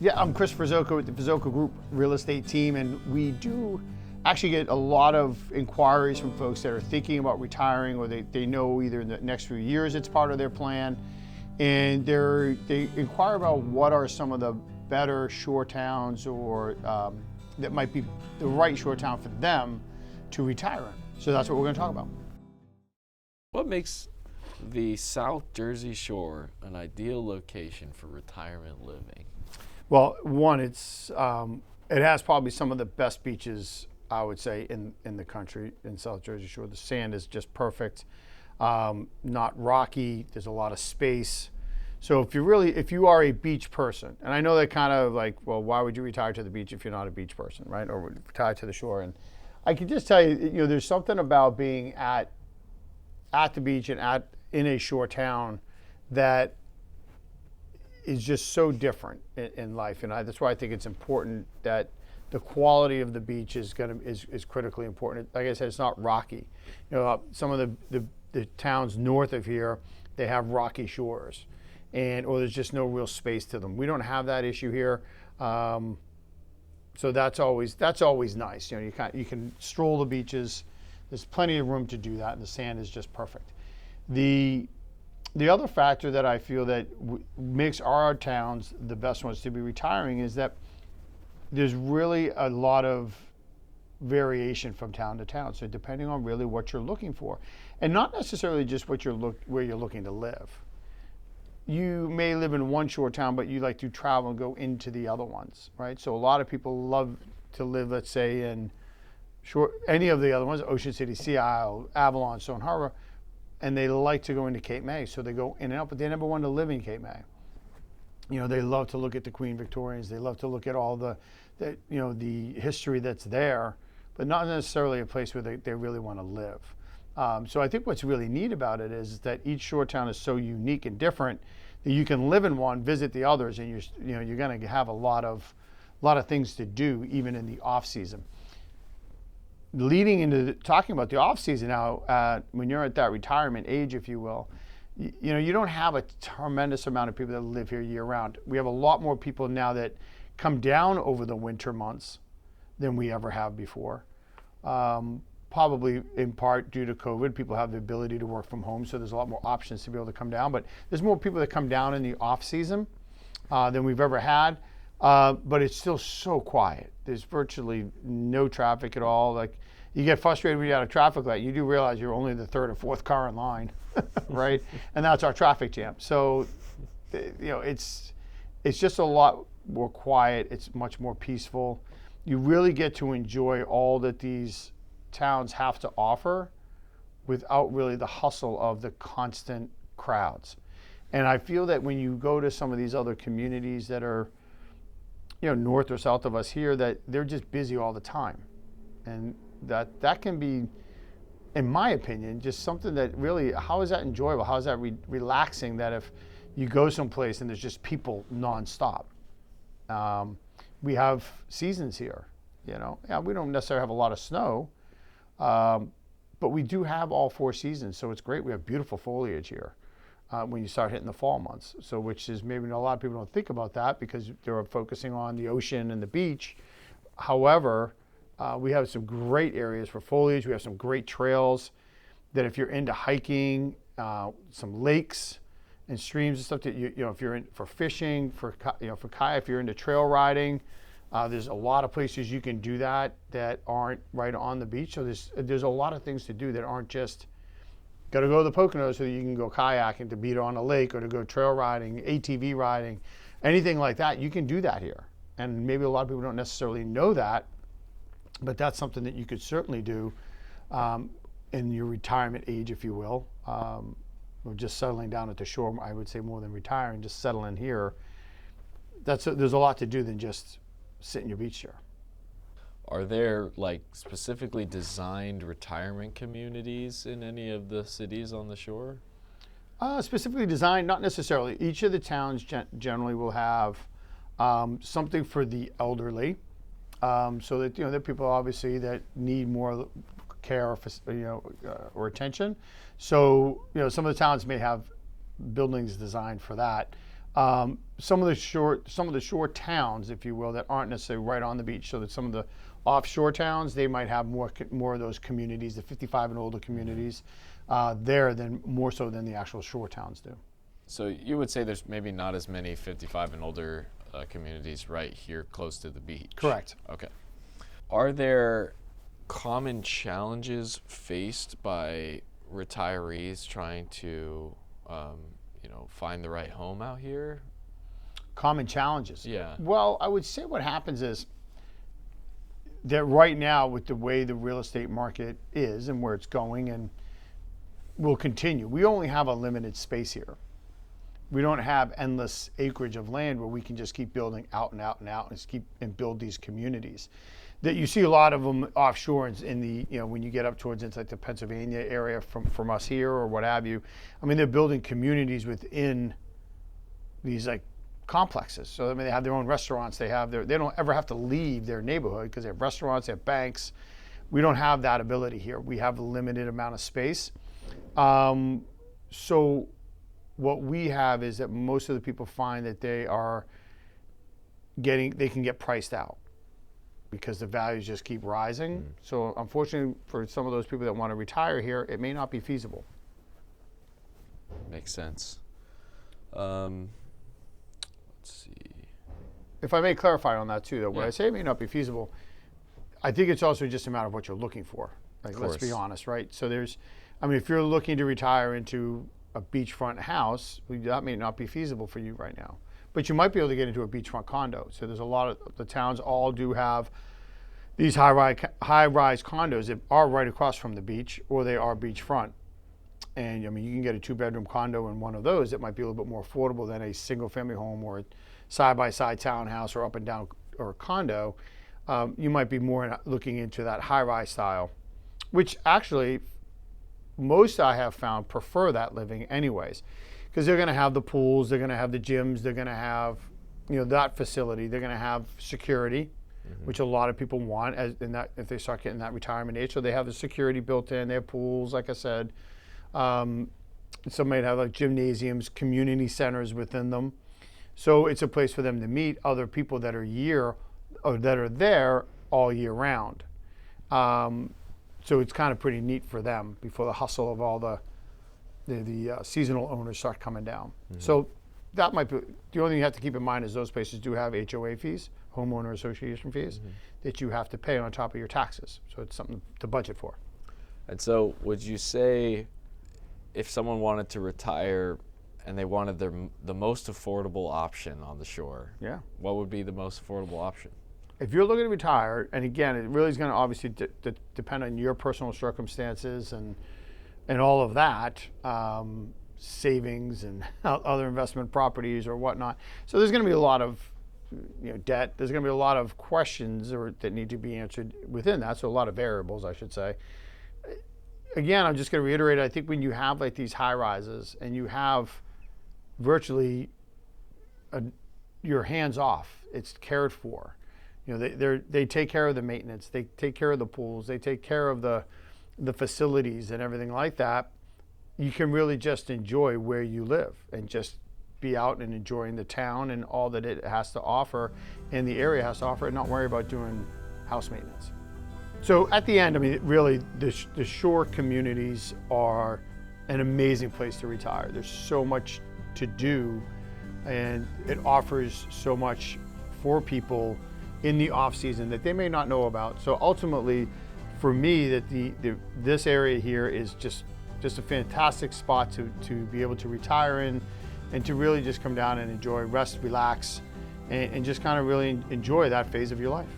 Yeah, I'm Chris Ferzoco with the Ferzoco Group Real Estate Team, and we do actually get a lot of inquiries from folks that are thinking about retiring, or they know either in the next few years it's part of their plan, and they inquire about what are some of the better shore towns, or that might be the right shore town for them to retire in. So that's what we're going to talk about. What makes the South Jersey Shore an ideal location for retirement living? Well, one, it has probably some of the best beaches, I would say, in the country, in South Jersey Shore. The sand is just perfect, not rocky. There's a lot of space. So if you are a beach person, and I know that kind of like, well, why would you retire to the beach if you're not a beach person, right? Or retire to the shore. And I can just tell you, there's something about being at the beach and in a shore town that is just so different in life, and that's why I think it's important that the quality of the beach is critically important. Like I said, it's not rocky. Some of the towns north of here, they have rocky shores, or there's just no real space to them. We don't have that issue here, so that's always nice. You can stroll the beaches. There's plenty of room to do that, and the sand is just perfect. The other factor that I feel that makes our towns the best ones to be retiring is that there's really a lot of variation from town to town. So depending on really what you're looking for, and not necessarily just where you're looking to live. You may live in one shore town, but you like to travel and go into the other ones, right? So a lot of people love to live, let's say, in any of the other ones, Ocean City, Sea Isle, Avalon, Stone Harbor, and they like to go into Cape May, so they go in and out, but they never want to live in Cape May. They love to look at the Queen Victorians, they love to look at all the history that's there, but not necessarily a place where they really want to live. So I think what's really neat about it is that each shore town is so unique and different that you can live in one, visit the others, and you're going to have a lot of things to do even in the off season. Leading into talking about the off season now, when you're at that retirement age, if you will, you don't have a tremendous amount of people that live here year round. We have a lot more people now that come down over the winter months than we ever have before. Probably in part due to COVID, people have the ability to work from home, so there's a lot more options to be able to come down. But there's more people that come down in the off season than we've ever had. But it's still so quiet. There's virtually no traffic at all. Like, you get frustrated when you're at a traffic light. You do realize you're only the third or fourth car in line, right? And that's our traffic jam. So, it's just a lot more quiet. It's much more peaceful. You really get to enjoy all that these towns have to offer without really the hustle of the constant crowds. And I feel that when you go to some of these other communities that are north or south of us here, that they're just busy all the time. And that can be, in my opinion, just something that really, how is that enjoyable? How is that relaxing, that if you go someplace and there's just people nonstop? We have seasons here, Yeah, we don't necessarily have a lot of snow, but we do have all 4 seasons, so it's great. We have beautiful foliage here. When you start hitting the fall months. So which is maybe a lot of people don't think about that because they're focusing on the ocean and the beach. However, we have some great areas for foliage. We have some great trails that if you're into hiking, some lakes and streams and stuff that if you're in for fishing, for kayak, if you're into trail riding, there's a lot of places you can do that aren't right on the beach. So there's a lot of things to do that aren't just got to go to the Poconos so that you can go kayaking, to be on a lake, or to go trail riding, ATV riding, anything like that. You can do that here. And maybe a lot of people don't necessarily know that, but that's something that you could certainly do in your retirement age, if you will. Or just settling down at the shore, I would say, more than retiring, just settling here. There's a lot to do than just sit in your beach chair. Are there specifically designed retirement communities in any of the cities on the shore? Specifically designed, not necessarily. Each of the towns generally will have something for the elderly, so that there are people obviously that need more care or attention. So some of the towns may have buildings designed for that. Some of the shore towns, if you will, that aren't necessarily right on the beach. So that some of the offshore towns, they might have more of those communities, the 55 and older communities, there than more so than the actual shore towns do. So you would say there's maybe not as many 55 and older communities right here close to the beach. Correct. Okay. Are there common challenges faced by retirees trying to, find the right home out here? Common challenges. Yeah. Well, I would say what happens is that right now, with the way the real estate market is and where it's going and will continue, we only have a limited space here. We don't have endless acreage of land where we can just keep building out and out and out and just keep and build these communities. That you see a lot of them offshore in the, when you get up towards into like the Pennsylvania area from us here or what have you. I mean, they're building communities within these like complexes. So I mean, they have their own restaurants. They don't ever have to leave their neighborhood because they have restaurants, they have banks. We don't have that ability here. We have a limited amount of space. So what we have is that most of the people find that they can get priced out because the values just keep rising. So unfortunately for some of those people that want to retire here, it may not be feasible. Makes sense. Let's see. If I may clarify on that too, though, when Yeah. I say it may not be feasible, I think it's also just a matter of what you're looking for. Like, let's be course. honest, right? So if you're looking to retire into a beachfront house, that may not be feasible for you right now. But you might be able to get into a beachfront condo. So there's a lot of the towns all do have these high-rise condos that are right across from the beach, or they are beachfront. And I mean, you can get a 2-bedroom condo in one of those that might be a little bit more affordable than a single-family home or a side-by-side townhouse or up and down or a condo. You might be more looking into that high-rise style, which actually most I have found prefer that living anyways, because they're going to have the pools, they're going to have the gyms, they're going to have that facility, they're going to have security, which a lot of people want if they start getting that retirement age. So they have the security built in, they have pools, like I said. Some might have like gymnasiums, community centers within them. So it's a place for them to meet other people that are there all year round. So it's kind of pretty neat for them before the hustle of all the seasonal owners start coming down. So that might be the only thing you have to keep in mind is those places do have HOA fees, homeowner association fees, that you have to pay on top of your taxes. So it's something to budget for. And so would you say if someone wanted to retire and they wanted the most affordable option on the shore, Yeah. what would be the most affordable option? If you're looking to retire, and again, it really is going to obviously depend on your personal circumstances and all of that, savings and other investment properties or whatnot. So there's going to be a lot of debt. There's going to be a lot of questions that need to be answered within that. So a lot of variables, I should say. Again, I'm just going to reiterate, I think when you have like these high rises and you have virtually your hands off, it's cared for. They take care of the maintenance, they take care of the pools, they take care of the facilities and everything like that. You can really just enjoy where you live and just be out and enjoying the town and all that it has to offer and the area has to offer and not worry about doing house maintenance. So at the end, I mean, really, the shore communities are an amazing place to retire. There's so much to do, and it offers so much for people in the off season that they may not know about. So ultimately, for me, that this area here is just a fantastic spot to be able to retire in, and to really just come down and enjoy, rest, relax, and just kind of really enjoy that phase of your life.